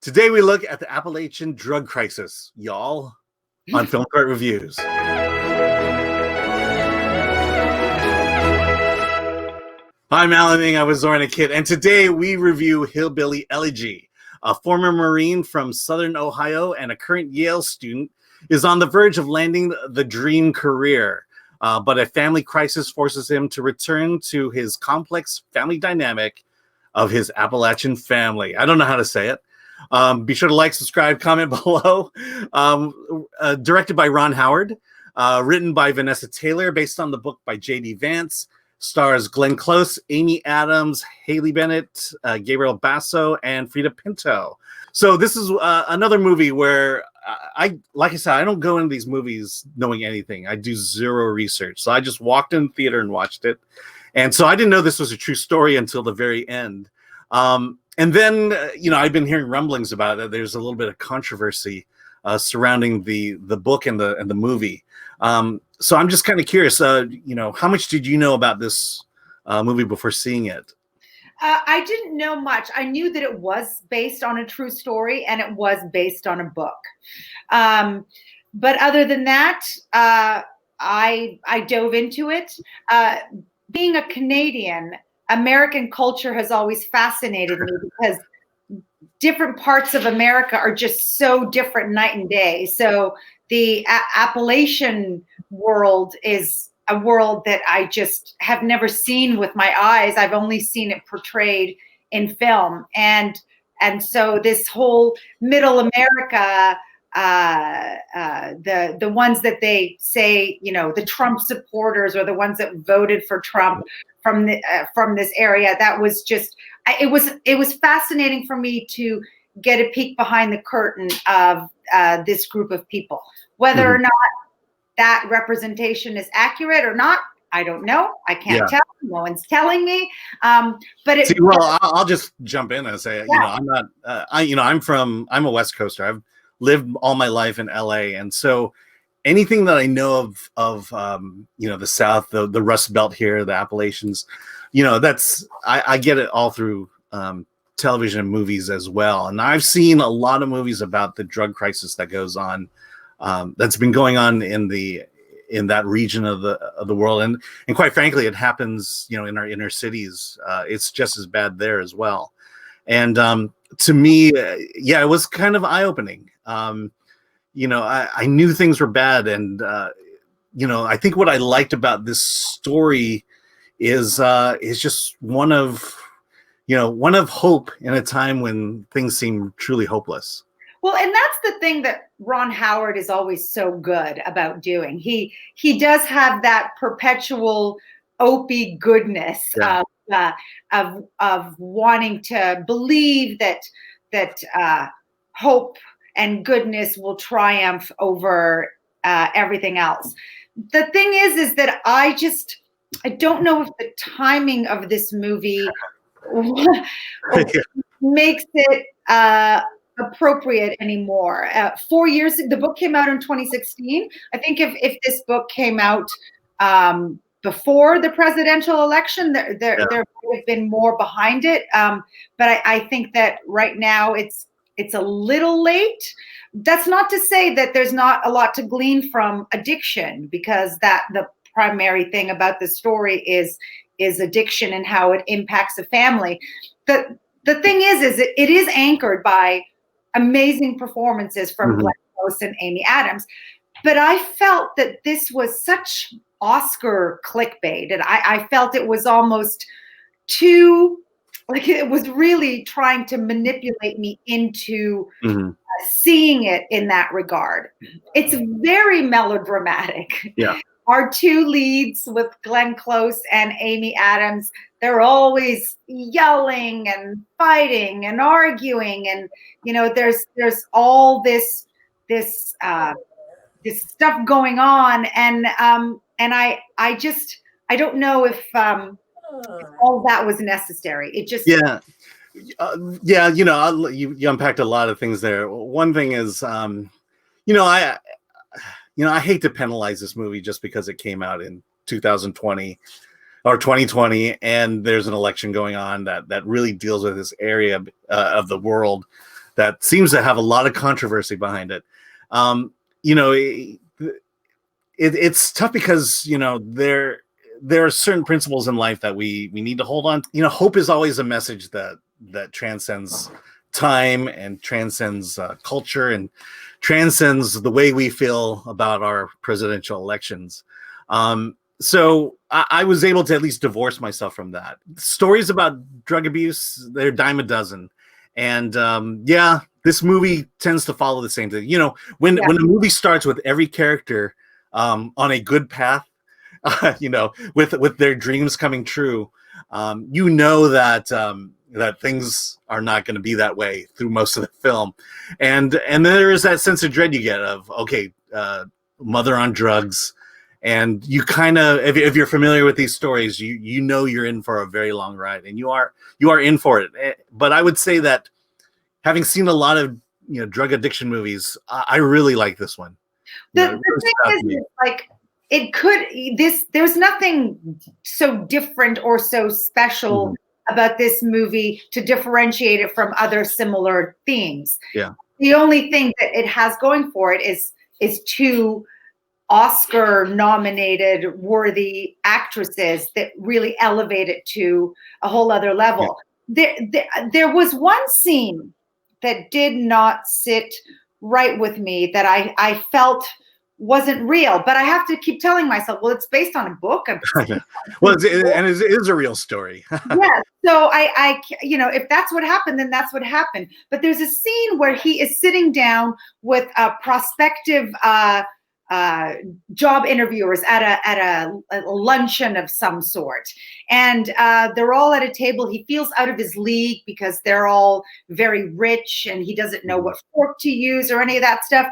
Today we look at the Appalachian drug crisis, y'all, on Film Court Reviews. I'm Alan Ng, I was Zorianna Kit, and today we review Hillbilly Elegy. A former Marine from Southern Ohio and a current Yale student is on the verge of landing the dream career, but a family crisis forces him to return to his complex family dynamic of his Appalachian family. I don't know how to say it. Be sure to like, subscribe, comment below. Directed by Ron Howard, written by Vanessa Taylor, based on the book by J.D. Vance, stars Glenn Close, Amy Adams, Haley Bennett, Gabriel Basso, and Freida Pinto. So this is another movie where like I said, I don't go into these movies knowing anything. I do zero research. So I just walked in the theater and watched it. And so I didn't know this was a true story until the very end. And then, I've been hearing rumblings about it. There's a little bit of controversy surrounding the book and the movie. So I'm just kind of curious, how much did you know about this movie before seeing it? I didn't know much. I knew that it was based on a true story and it was based on a book. But other than that, I dove into it. Being a Canadian, American culture has always fascinated me because different parts of America are just so different night and day. So the Appalachian world is a world that I just have never seen with my eyes. I've only seen it portrayed in film. And so this whole middle America, the ones that they say, the Trump supporters or the ones that voted for Trump from this area, that was just, it was fascinating for me to get a peek behind the curtain of this group of people. Whether or not that representation is accurate or not, I don't know. I can't tell. No one's telling me. But it. I'll just jump in and say, I'm not. I'm a West Coaster. I've lived all my life in LA, and so anything that I know of the South, the Rust Belt here, the Appalachians, that's I get it all through television and movies as well. And I've seen a lot of movies about the drug crisis that goes on. That's been going on in that region of the world, and quite frankly, it happens in our inner cities. It's just as bad there as well. And to me, it was kind of eye-opening. I knew things were bad, and I think what I liked about this story is just one of hope in a time when things seem truly hopeless. Well, and that's the thing that Ron Howard is always so good about doing. He does have that perpetual Opie goodness of wanting to believe that hope and goodness will triumph over everything else. The thing is that I don't know if the timing of this movie makes it appropriate anymore. 4 years, the book came out in 2016. I think if this book came out before the presidential election, there would have been more behind it. But I think that right now it's a little late. That's not to say that there's not a lot to glean from addiction, because the primary thing about the story is addiction and how it impacts a family. The thing is it is anchored by amazing performances from Glenn Close and Amy Adams. But I felt that this was such Oscar clickbait, and I felt it was almost too, it was really trying to manipulate me into seeing it in that regard. It's very melodramatic. Yeah. Our two leads with Glenn Close and Amy Adams, they're always yelling and fighting and arguing, and there's all this stuff going on, and I don't know if all that was necessary. It just you unpacked a lot of things there. One thing is I hate to penalize this movie just because it came out in 2020 or 2020, and there's an election going on that really deals with this area of the world. that seems to have a lot of controversy behind it. You know, it's tough because, you know, there are certain principles in life that we need to hold on. You know, hope is always a message that transcends time and transcends culture and transcends the way we feel about our presidential elections. So I was able to at least divorce myself from that. Stories about drug abuse, they're dime a dozen. And yeah, this movie tends to follow the same thing. You know, when a movie starts with every character on a good path, you know, with their dreams coming true, you know that that things are not going to be that way through most of the film, and then there is that sense of dread you get of, okay, mother on drugs, and you kind of, if you're familiar with these stories, you know you're in for a very long ride, and you are in for it. But I would say that having seen a lot of, you know, drug addiction movies, I really like this one. The thing is, like, there's nothing so different or so special about this movie to differentiate it from other similar themes. Yeah. The only thing that it has going for it is two Oscar nominated worthy actresses that really elevate it to a whole other level. Yeah. There was one scene that did not sit right with me that I felt wasn't real, but I have to keep telling myself, well, it's based on a book. Well, it is a real story. Yeah. So I, you know, if that's what happened, then that's what happened. But there's a scene where he is sitting down with a prospective job interviewers at a luncheon of some sort, and they're all at a table. He feels out of his league because they're all very rich, and he doesn't know what fork to use or any of that stuff.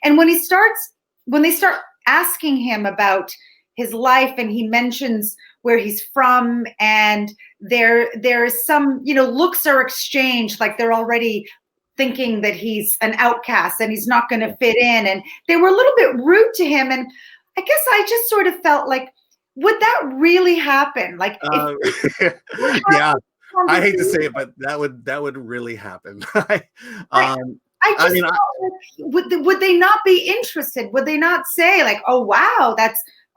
And when they start asking him about his life, and he mentions where he's from, and there's some, you know, looks are exchanged, like they're already thinking that he's an outcast and he's not going to fit in, and they were a little bit rude to him. And I guess I just sort of felt like, would that really happen? Like, yeah, I hate to say it, but that would really happen. I mean, would they not be interested? Would they not say, like, oh wow,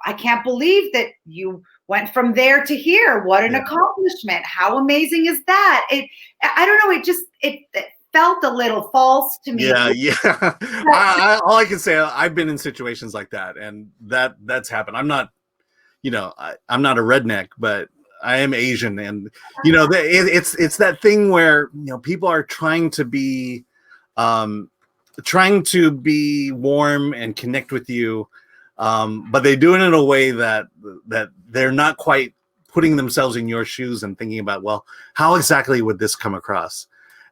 I can't believe that you went from there to here. What an accomplishment! How amazing is that? I don't know. It felt a little false to me. Yeah. All I can say, I've been in situations like that, and that's happened. I'm not, you know, I'm not a redneck, but I am Asian, and you know, it's that thing where, you know, people are trying to be warm and connect with you, but they do it in a way that they're not quite putting themselves in your shoes and thinking about, well, how exactly would this come across?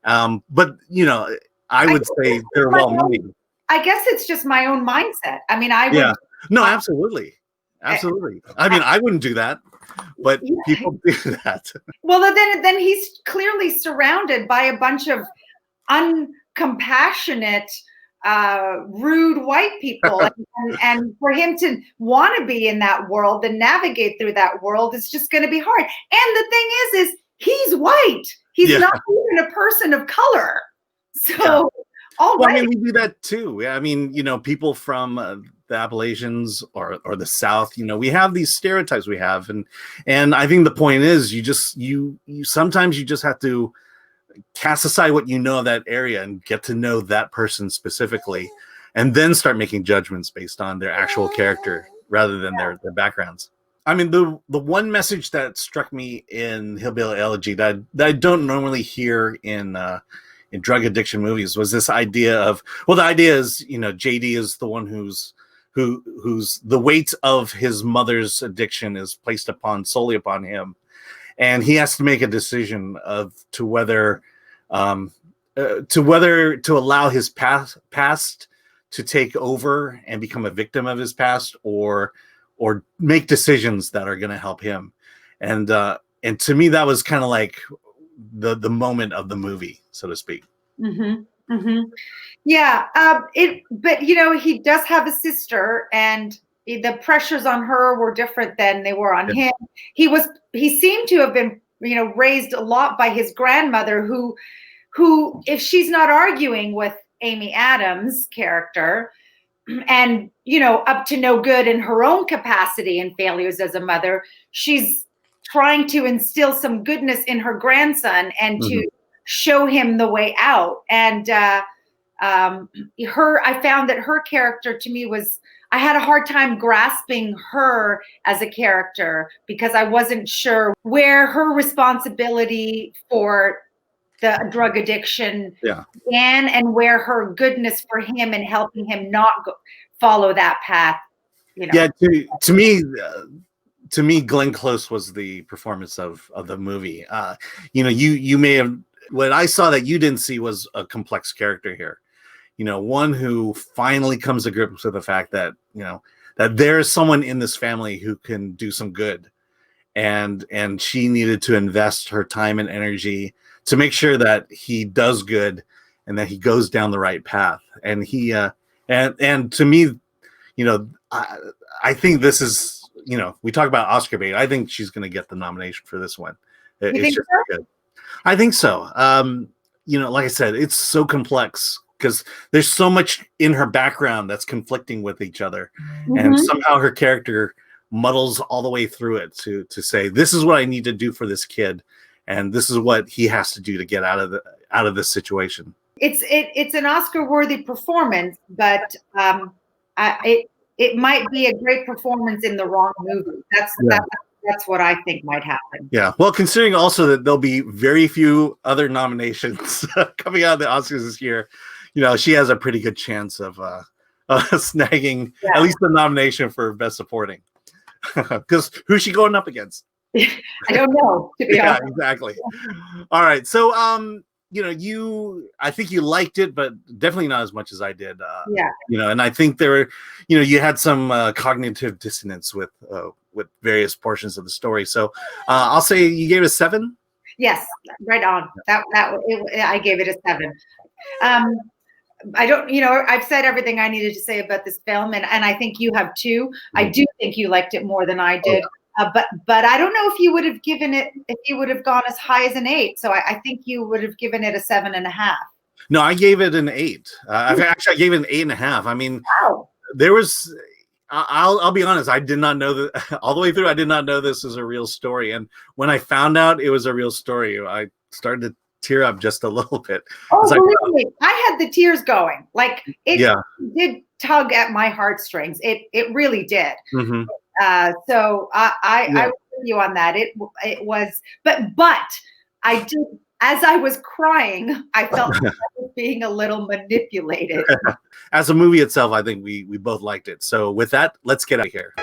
But you know, I would say they're well-meaning. I guess it's just my own mindset. I mean, no, absolutely. I mean, I wouldn't do that, but people do that. Well, then he's clearly surrounded by a bunch of uncompassionate, rude white people, and for him to want to be in that world and navigate through that world is just going to be hard. And the thing is he's white. He's not even a person of color. So, I mean, we do that too. I mean, you know, people from the Appalachians or the South, you know, we have these stereotypes we have, and I think the point is, you sometimes you just have to cast aside what you know of that area and get to know that person specifically, and then start making judgments based on their actual character rather than their backgrounds. I mean, the one message that struck me in Hillbilly Elegy that I don't normally hear in drug addiction movies was this idea of, well, the idea is, you know, JD is the one who's the weight of his mother's addiction is placed solely upon him, and he has to make a decision to whether to allow his past to take over and become a victim of his past, or make decisions that are going to help him. And to me, that was kind of like the moment of the movie, so to speak. Mm-hmm. Mm-hmm. Yeah. But you know, he does have a sister, and the pressures on her were different than they were on him. He seemed to have been, you know, raised a lot by his grandmother, who who, if she's not arguing with Amy Adams' character and, you know, up to no good in her own capacity and failures as a mother, she's trying to instill some goodness in her grandson and to show him the way out. And I found that her character to me was, I had a hard time grasping her as a character because I wasn't sure where her responsibility for the drug addiction began and where her goodness for him and helping him not follow that path. You know? Yeah, to me, Glenn Close was the performance of the movie. You know, you may have, what I saw that you didn't see was a complex character here. You know, one who finally comes to grips with the fact that, you know, that there's someone in this family who can do some good, and she needed to invest her time and energy to make sure that he does good and that he goes down the right path. And he and to me, you know, I think this is, you know, we talk about Oscar bait. I think she's going to get the nomination for this one. You think so? Good. I think so. You know, like I said, it's so complex because there's so much in her background that's conflicting with each other, and somehow her character muddles all the way through it to say, this is what I need to do for this kid, and this is what he has to do to get out of this situation. It's an Oscar-worthy performance, but it might be a great performance in the wrong movie. That's what I think might happen. Yeah. Well, considering also that there'll be very few other nominations coming out of the Oscars this year, you know, she has a pretty good chance of snagging at least the nomination for Best Supporting. Because who's she going up against? I don't know, to be honest. Yeah, exactly. All right. So, you know, I think you liked it, but definitely not as much as I did. You know, and I think there were, you know, you had some cognitive dissonance with various portions of the story. So I'll say you gave it a 7. Yes, right on. I gave it a 7. I don't, you know, I've said everything I needed to say about this film, and I think you have too. I do think you liked it more than I did. But I don't know if you would have given it, if you would have gone as high as an 8. So I think you would have given it a 7.5. No, I gave it an 8. I gave it an 8.5. I mean, wow. There was, I'll be honest, I did not know that all the way through. I did not know this was a real story. And when I found out it was a real story, I started to tear up just a little bit. Oh, believe me, I had the tears going. Like it did tug at my heartstrings. It really did. So I was with you on that. It was, but I did, as I was crying, I felt like I was being a little manipulated. As a movie itself, I think we both liked it. So with that, let's get out of here.